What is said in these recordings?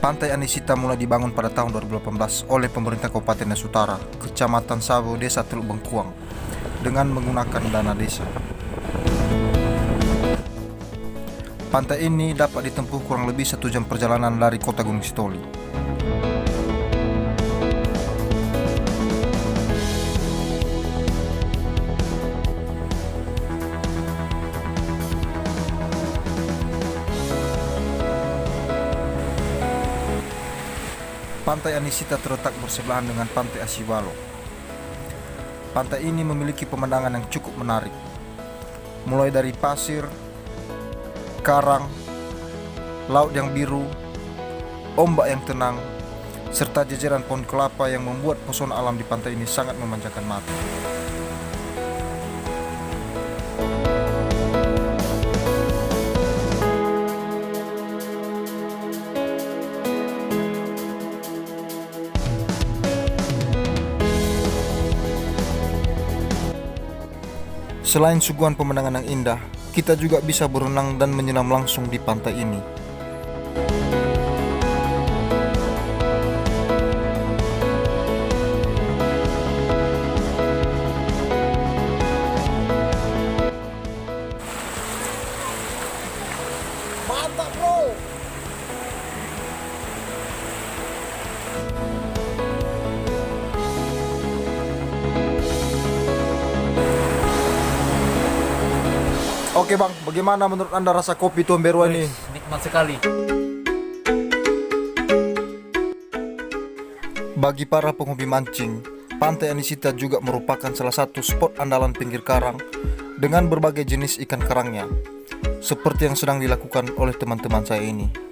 Pantai Anisita mulai dibangun pada tahun 2018 oleh pemerintah Kabupaten Nias Utara, Kecamatan Sabo, Desa Teluk Bengkuang, dengan menggunakan dana desa. Pantai ini dapat ditempuh kurang lebih 1 jam perjalanan dari kota Gunung Sitoli. Pantai Anisita terletak bersebelahan dengan Pantai Asiwalo. Pantai ini memiliki pemandangan yang cukup menarik, mulai dari pasir, karang, laut yang biru, ombak yang tenang, serta jajaran pohon kelapa yang membuat pesona alam di pantai ini sangat memanjakan mata. Selain suguhan pemandangan yang indah, kita juga bisa berenang dan menyelam langsung di pantai ini. Mantap bro! Oke bang, bagaimana menurut anda rasa kopi Tuan Berwa ini? Nikmat sekali. Bagi para penghobi mancing, Pantai Anisita juga merupakan salah satu spot andalan pinggir karang dengan berbagai jenis ikan karangnya, seperti yang sedang dilakukan oleh teman-teman saya ini.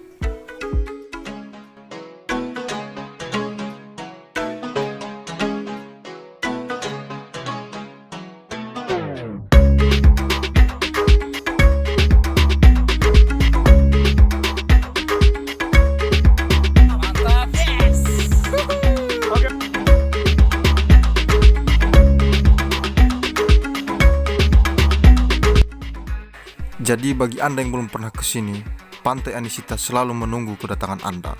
Jadi bagi Anda yang belum pernah ke sini, Pantai Anisita selalu menunggu kedatangan Anda.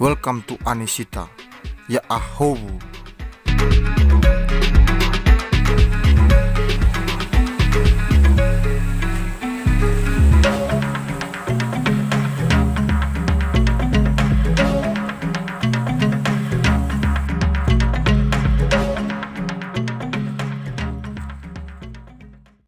Welcome to Anisita. Ya ahowu.